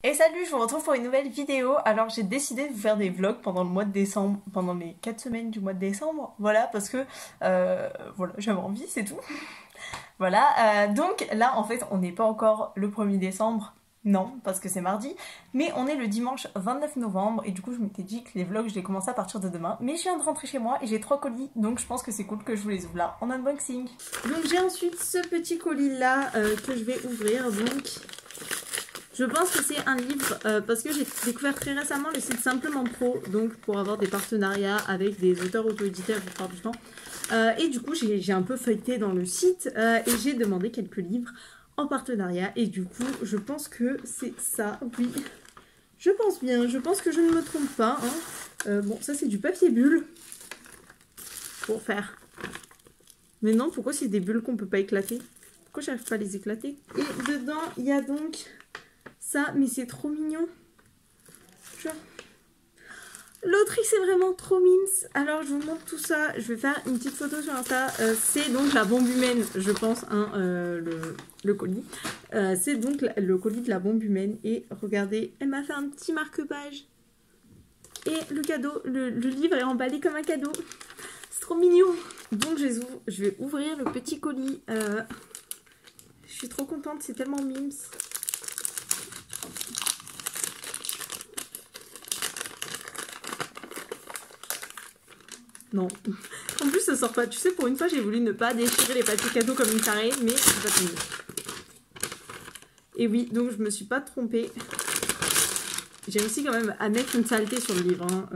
Et salut, je vous retrouve pour une nouvelle vidéo. Alors j'ai décidé de vous faire des vlogs pendant le mois de décembre, pendant les 4 semaines du mois de décembre, voilà, parce que voilà, j'avais envie, c'est tout. Voilà, donc là en fait on n'est pas encore le 1er décembre, non, parce que c'est mardi, mais on est le dimanche 29 novembre et du coup je m'étais dit que les vlogs je les commençais à partir de demain, mais je viens de rentrer chez moi et j'ai 3 colis, donc je pense que c'est cool que je vous les ouvre là en unboxing. Donc j'ai ensuite ce petit colis là que je vais ouvrir, donc... Je pense que c'est un livre parce que j'ai découvert très récemment le site Simplement Pro, donc pour avoir des partenariats avec des auteurs auto-édités la plupart du temps. Et du coup, j'ai un peu feuilleté dans le site et j'ai demandé quelques livres en partenariat. Et du coup, je pense que c'est ça, oui. Je pense bien, je pense que je ne me trompe pas. Hein. Bon, ça c'est du papier bulle pour faire. Mais non, pourquoi c'est des bulles qu'on peut pas éclater? Pourquoi j'arrive pas à les éclater? Et dedans, il y a donc... ça, mais c'est trop mignon. Genre... l'autrice est vraiment trop mimes. Alors, je vous montre tout ça. Je vais faire une petite photo sur Insta. C'est donc la bombe humaine, je pense, hein, le colis. C'est donc le colis de la bombe humaine. Et regardez, elle m'a fait un petit marque-page. Et le cadeau, le livre est emballé comme un cadeau. C'est trop mignon. Donc, je vais ouvrir le petit colis. Je suis trop contente, c'est tellement mimes. Non. En plus, ça sort pas. Tu sais, pour une fois, j'ai voulu ne pas déchirer les papiers cadeaux comme une tarée, mais c'est pas fini. Et oui, donc je me suis pas trompée. J'ai réussi quand même à mettre une saleté sur le livre hein,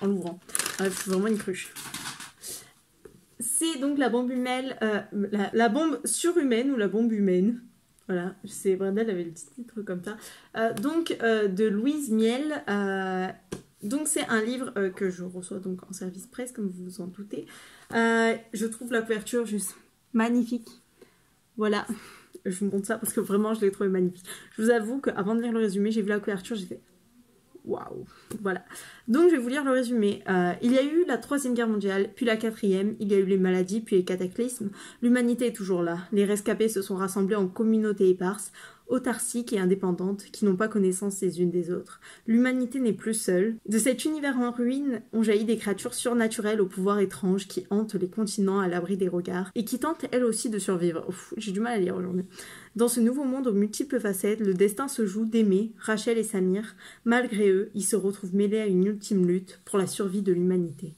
en l'ouvrant. Bref, je suis vraiment une cruche. C'est donc la bombe humaine, la bombe surhumaine ou la bombe humaine. Voilà, c'est Brenda, elle avait le petit titre comme ça. De Louise Miel. Donc c'est un livre que je reçois donc en service presse, comme vous vous en doutez. Je trouve la couverture juste magnifique. Voilà, je vous montre ça parce que vraiment je l'ai trouvé magnifique. Je vous avoue qu'avant de lire le résumé, j'ai vu la couverture, j'ai fait waouh. Voilà, donc je vais vous lire le résumé. Il y a eu la 3e guerre mondiale, puis la 4e, il y a eu les maladies, puis les cataclysmes. L'humanité est toujours là. Les rescapés se sont rassemblés en communautés éparses, autarciques et indépendantes, qui n'ont pas connaissance les unes des autres. L'humanité n'est plus seule. De cet univers en ruine ont jailli des créatures surnaturelles au pouvoir étrange qui hantent les continents à l'abri des regards et qui tentent elles aussi de survivre. Ouf, j'ai du mal à lire aujourd'hui. Dans ce nouveau monde aux multiples facettes, le destin se joue d'Aimé, Rachel et Samir. Malgré eux, ils se retrouvent mêlés à une ultime lutte pour la survie de l'humanité.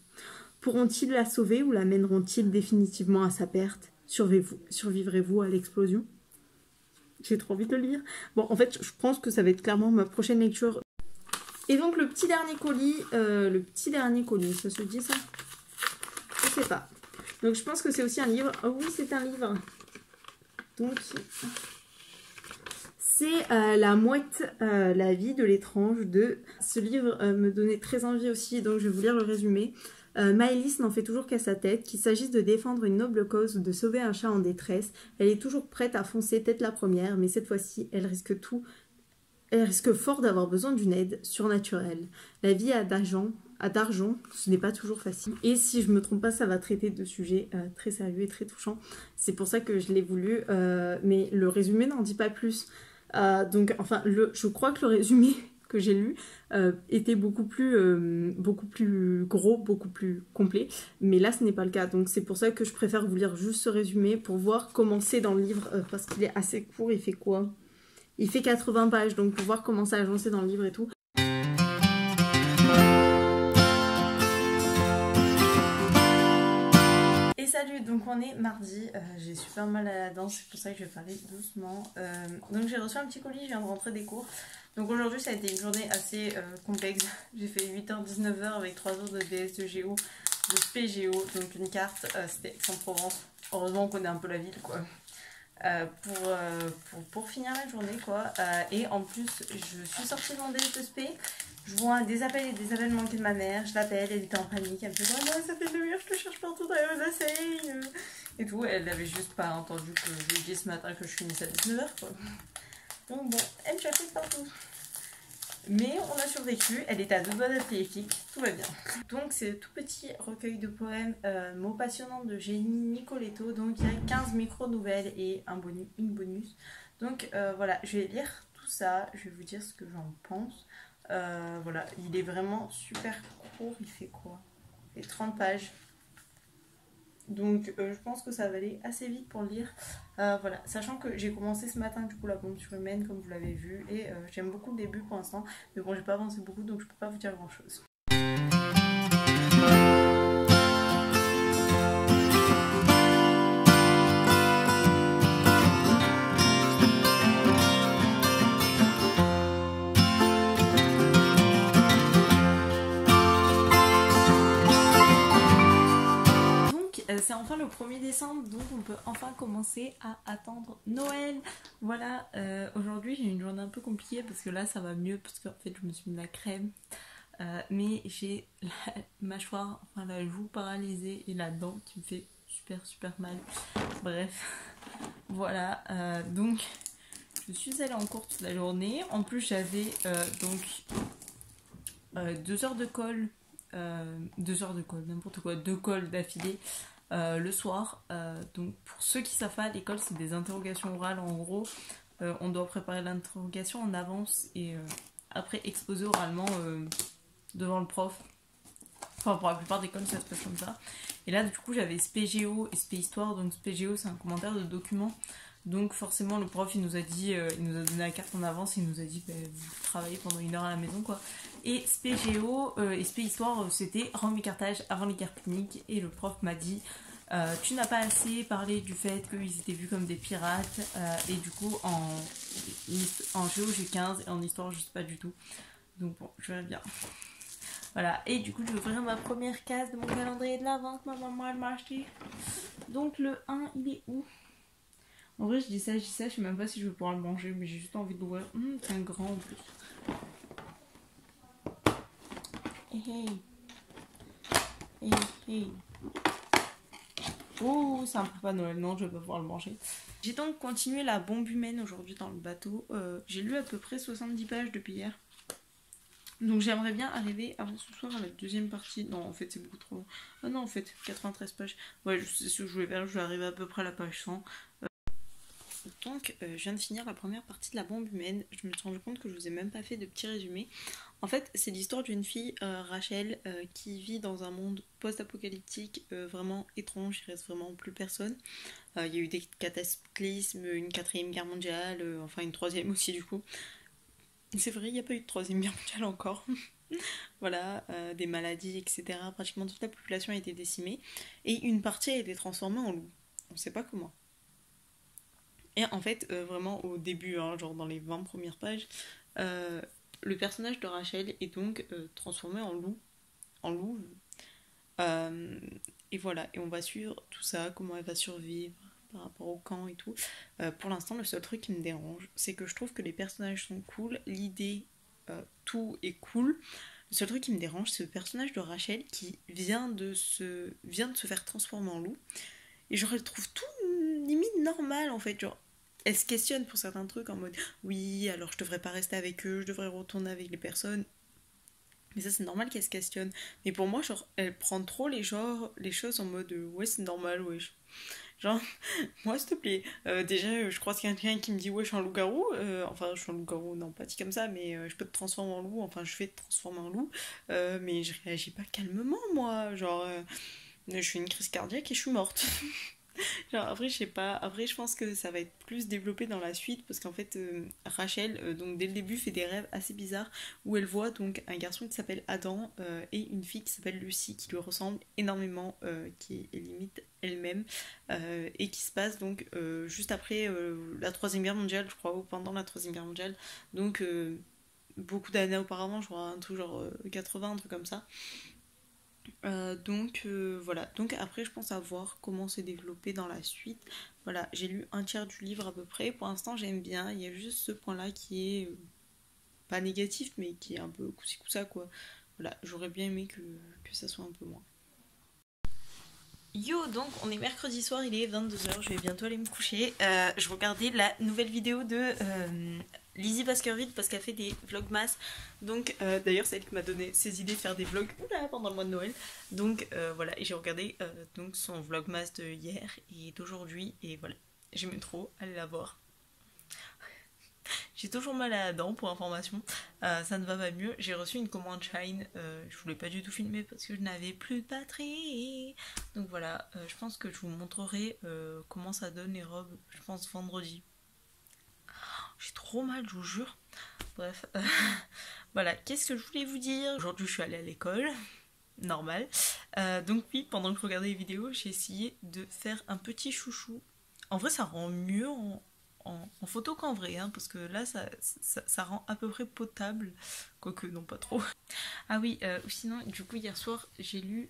Pourront-ils la sauver ou la mèneront-ils définitivement à sa perte? Survivrez-vous à l'explosion? J'ai trop envie de le lire. Bon, en fait, je pense que ça va être clairement ma prochaine lecture. Et donc, le petit dernier colis, ça se dit ça? Je sais pas. Donc, je pense que c'est aussi un livre. Oh oui, c'est un livre. Donc, c'est La Mouette, la vie de l'étrange de... Ce livre me donnait très envie aussi, donc je vais vous lire le résumé. Maëlys n'en fait toujours qu'à sa tête, qu'il s'agisse de défendre une noble cause ou de sauver un chat en détresse. Elle est toujours prête à foncer tête la première, mais cette fois-ci, elle risque tout. Elle risque fort d'avoir besoin d'une aide surnaturelle. La vie à d'argent, ce n'est pas toujours facile. Et si je me trompe pas, ça va traiter de sujets très sérieux et très touchants. C'est pour ça que je l'ai voulu, mais le résumé n'en dit pas plus. Je crois que le résumé que j'ai lu était beaucoup plus gros, beaucoup plus complet. Mais là, ce n'est pas le cas. Donc c'est pour ça que je préfère vous lire juste ce résumé pour voir comment c'est dans le livre, parce qu'il est assez court. Il fait quoi? Il fait 80 pages, donc pour voir comment ça a avancé dans le livre et tout. Et salut, donc on est mardi, j'ai super mal à la dent, c'est pour ça que je vais parler doucement. Donc j'ai reçu un petit colis, je viens de rentrer des cours. Donc aujourd'hui ça a été une journée assez complexe. J'ai fait 8h-19h avec 3 heures de DS de Géo, de SPGO, donc une carte, c'était Aix-en-Provence. Heureusement on connaît un peu la ville quoi. Pour finir la journée quoi. Et en plus je suis sortie de mon DSP, je vois des appels et des appels manqués de ma mère, je l'appelle, elle était en panique, elle me fait moi ça fait 2 heures je te cherche partout dans la scène et tout, elle avait juste pas entendu que je lui ai dit ce matin que je finissais à 19h quoi. Donc bon, elle me cherchait partout. Mais on a survécu, elle était à 2 doigts d'être électrique, tout va bien. Donc c'est le tout petit recueil de poèmes mots passionnants de Jenny Nicoletto. Donc il y a 15 micro-nouvelles et une bonus. Donc voilà, je vais lire tout ça, je vais vous dire ce que j'en pense. Voilà, il est vraiment super court, il fait quoi? Il fait 30 pages. Donc je pense que ça va aller assez vite pour le lire. Voilà, sachant que j'ai commencé ce matin du coup la bombe surhumaine comme vous l'avez vu et j'aime beaucoup le début pour l'instant. Mais bon, j'ai pas avancé beaucoup donc je peux pas vous dire grand chose. C'est enfin le 1er décembre, donc on peut enfin commencer à attendre Noël. Voilà, aujourd'hui j'ai une journée un peu compliquée parce que là ça va mieux parce qu'en fait je me suis mis la crème. Mais j'ai la mâchoire, enfin la joue paralysée et la dent qui me fait super mal. Bref, voilà, donc je suis allée en cours toute la journée. En plus j'avais donc 2 heures de colle, 2 heures de colle, n'importe quoi, 2 colles d'affilée. Le soir, donc pour ceux qui savent pas, l'école c'est des interrogations orales en gros. On doit préparer l'interrogation en avance et après exposer oralement devant le prof. Enfin pour la plupart des écoles ça se passe comme ça. Et là du coup j'avais SPGO et SPHistoire. Donc SPGO c'est un commentaire de document. Donc forcément le prof il nous a dit, il nous a donné la carte en avance, il nous a dit vous travaillez pendant 1 heure à la maison quoi. Et SPGO et SPHistoire c'était rendre les cartages avant les cartes cliniques et le prof m'a dit tu n'as pas assez parlé du fait qu'ils étaient vus comme des pirates et du coup en géo j'ai 15 et en histoire je sais pas du tout. Donc bon je verrai bien. Voilà, et du coup je vais ouvrir ma première case de mon calendrier de l'Avent que ma maman elle m'a acheté. Donc le 1 il est où? En vrai je dis ça, je sais même pas si je vais pouvoir le manger, mais j'ai juste envie de l'ouvrir. C'est un grand en plus. Hey. Oh, c'est un Papa Noël, non, je vais pas pouvoir le manger. J'ai donc continué la bombe humaine aujourd'hui dans le bateau. J'ai lu à peu près 70 pages depuis hier. Donc j'aimerais bien arriver avant ce soir à la deuxième partie. Non, en fait c'est beaucoup trop long. Ah non, en fait, 93 pages. Ouais, c'est ce que je voulais faire, je vais arriver à peu près à la page 100. Donc je viens de finir la première partie de la bombe humaine. Je me suis rendu compte que je vous ai même pas fait de petit résumé. En fait c'est l'histoire d'une fille, Rachel, qui vit dans un monde post-apocalyptique vraiment étrange. Il reste vraiment plus personne. Il y a eu des cataclysmes, une 4e guerre mondiale, enfin une 3e aussi du coup. C'est vrai, il n'y a pas eu de 3e guerre mondiale encore. Voilà, des maladies, etc. Pratiquement toute la population a été décimée. Et une partie a été transformée en loup. On sait pas comment. Et en fait, vraiment au début, hein, genre dans les 20 premières pages, le personnage de Rachel est donc transformé en loup. En louve. Et voilà, et on va suivre tout ça, comment elle va survivre par rapport au camp et tout. Pour l'instant, le seul truc qui me dérange, c'est que je trouve que les personnages sont cool, l'idée, tout est cool. Le seul truc qui me dérange, c'est le personnage de Rachel qui vient de se faire transformer en loup. Et genre, elle trouve tout limite normal en fait. Genre, elle se questionne pour certains trucs en mode oui, alors je devrais pas rester avec eux, je devrais retourner avec les personnes. Mais ça, c'est normal qu'elle se questionne. Mais pour moi, genre, elle prend trop les choses en mode ouais, c'est normal, wesh. Genre, moi, s'il te plaît. Déjà, je croise quelqu'un qui me dit ouais, je suis un loup-garou. Enfin, je suis un loup-garou, non, pas dit comme ça, mais je peux te transformer en loup. Enfin, je vais te transformer en loup. Mais je réagis pas calmement, moi. Genre, je fais une crise cardiaque et je suis morte. Genre, après, je sais pas. Après, je pense que ça va être plus développé dans la suite parce qu'en fait, Rachel, donc dès le début, fait des rêves assez bizarres où elle voit donc un garçon qui s'appelle Adam et une fille qui s'appelle Lucie qui lui ressemble énormément, qui est limite elle-même et qui se passe donc juste après la 3e guerre mondiale, je crois, ou pendant la 3e guerre mondiale. Donc, beaucoup d'années auparavant, je crois, un truc genre 80, un truc comme ça. Donc voilà, donc après je pense à voir comment se développer dans la suite. Voilà, j'ai lu un tiers du livre à peu près, pour l'instant j'aime bien, il y a juste ce point là qui est pas négatif mais qui est un peu coussi coussa quoi. Voilà, j'aurais bien aimé que ça soit un peu moins. Yo, donc on est mercredi soir, il est 22h, je vais bientôt aller me coucher. Je regardais la nouvelle vidéo de Lizzie Baskerville parce qu'elle fait des vlogmas. Donc d'ailleurs c'est elle qui m'a donné ses idées de faire des vlogs pendant le mois de Noël. Donc voilà, et j'ai regardé donc son vlogmas de hier et d'aujourd'hui et voilà, j'aime trop, allez la voir. J'ai toujours mal à la dent pour information. Ça ne va pas mieux. J'ai reçu une commande Shine. Je voulais pas du tout filmer parce que je n'avais plus de batterie. Donc voilà, je pense que je vous montrerai comment ça donne les robes, je pense vendredi. J'ai trop mal, je vous jure. Bref, voilà, qu'est-ce que je voulais vous dire? Aujourd'hui, je suis allée à l'école, normal. Donc oui, pendant que je regardais les vidéos, j'ai essayé de faire un petit chouchou. En vrai, ça rend mieux en photo qu'en vrai, hein, parce que là, ça rend à peu près potable. Quoique, non, pas trop. Ah oui, ou sinon, du coup, hier soir, j'ai lu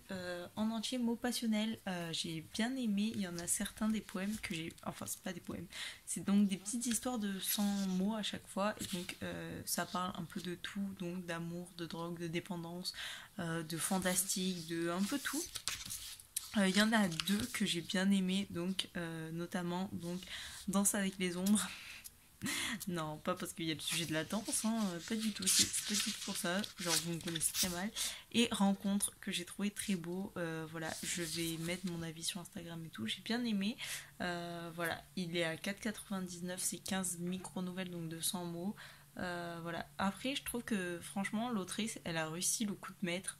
en entier Mots passionnels. J'ai bien aimé, il y en a certains des poèmes que j'ai... Enfin, c'est pas des poèmes, c'est donc des petites histoires de 100 mots à chaque fois. Et donc, ça parle un peu de tout, donc d'amour, de drogue, de dépendance, de fantastique, de un peu tout. Il y en a deux que j'ai bien aimé, donc notamment donc Danse avec les ombres. Non, pas parce qu'il y a le sujet de la danse, hein, pas du tout, c'est pas du tout pour ça, genre vous me connaissez très mal. Et Rencontre, que j'ai trouvé très beau, voilà, je vais mettre mon avis sur Instagram et tout, j'ai bien aimé. Voilà, il est à 4,99, c'est 15 micro-nouvelles, donc 200 mots. Voilà, après je trouve que franchement l'autrice, elle a réussi le coup de maître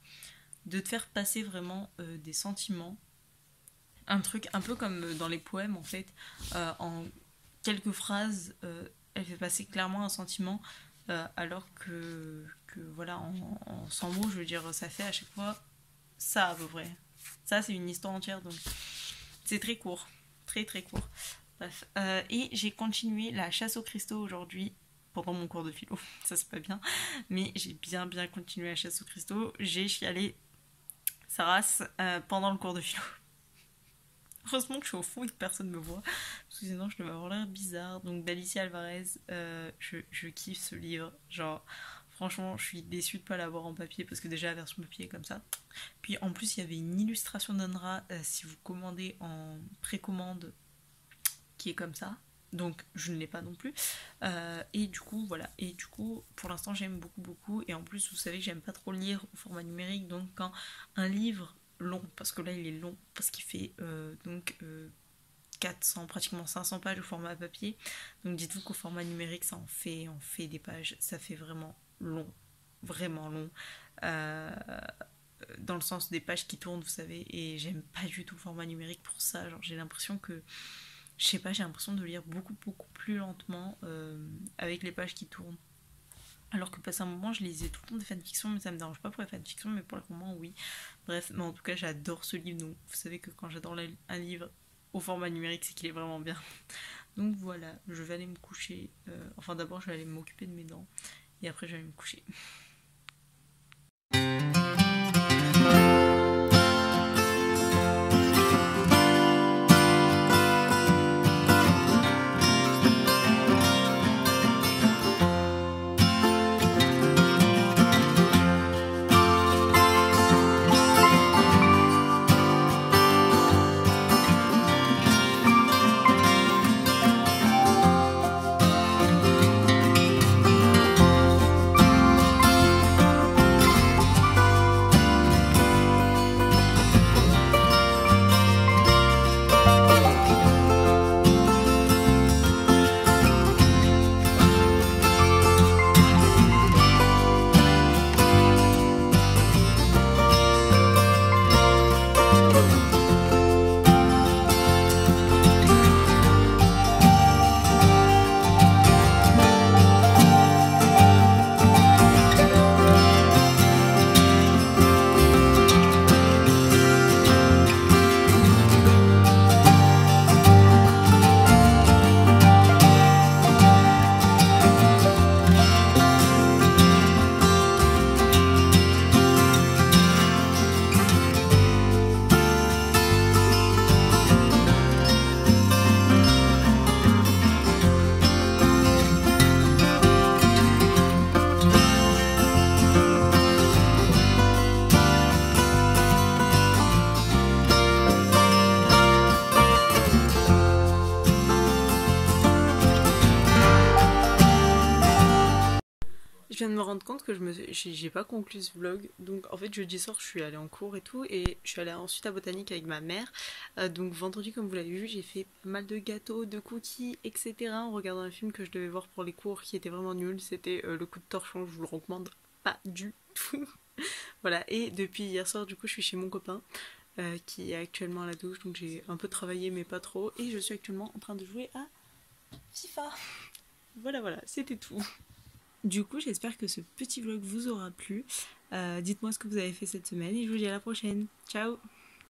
de te faire passer vraiment des sentiments. Un truc un peu comme dans les poèmes en fait, en quelques phrases, elle fait passer clairement un sentiment, alors que voilà, en 100 mots, je veux dire, ça fait à chaque fois ça à peu près. Ça, c'est une histoire entière, donc c'est très court, très très court. Bref, et j'ai continué la chasse aux cristaux aujourd'hui pendant mon cours de philo. Ça, c'est pas bien, mais j'ai bien continué la chasse aux cristaux. J'ai chialé sa race pendant le cours de philo. Heureusement que je suis au fond et que personne me voit, parce que sinon je devais avoir l'air bizarre. Donc d'Alicia Alvarez, je kiffe ce livre. Genre, franchement, je suis déçue de ne pas l'avoir en papier, parce que déjà la version papier est comme ça. Puis en plus, il y avait une illustration d'Andra si vous commandez en précommande, qui est comme ça. Donc je ne l'ai pas non plus. Et du coup, voilà. Et du coup, pour l'instant, j'aime beaucoup. Et en plus, vous savez que j'aime pas trop lire au format numérique. Donc quand un livre long, parce que là il est long, parce qu'il fait 400, pratiquement 500 pages au format papier, donc dites-vous qu'au format numérique ça en fait des pages, ça fait vraiment long, dans le sens des pages qui tournent, vous savez, et j'aime pas du tout le format numérique pour ça. Genre j'ai l'impression que, je sais pas, j'ai l'impression de lire beaucoup plus lentement avec les pages qui tournent. Alors que passé un moment, je lisais tout le temps des fanfictions, mais ça me dérange pas pour les fanfictions, mais pour le roman, oui. Bref, mais en tout cas, j'adore ce livre, donc vous savez que quand j'adore un livre au format numérique, c'est qu'il est vraiment bien. Donc voilà, je vais aller me coucher. Enfin, d'abord, je vais aller m'occuper de mes dents, et après, je vais aller me coucher. me rendre compte que j'ai pas conclu ce vlog. Donc en fait jeudi soir je suis allée en cours et tout, et je suis allée ensuite à Botanique avec ma mère. Donc vendredi, comme vous l'avez vu, j'ai fait pas mal de gâteaux, de cookies, etc. en regardant un film que je devais voir pour les cours qui était vraiment nul. C'était Le Coup de Torchon, je vous le recommande pas du tout. Voilà, et depuis hier soir du coup je suis chez mon copain qui est actuellement à la douche, donc j'ai un peu travaillé mais pas trop, et je suis actuellement en train de jouer à FIFA. Voilà, c'était tout. Du coup, j'espère que ce petit vlog vous aura plu. Dites-moi ce que vous avez fait cette semaine et je vous dis à la prochaine. Ciao!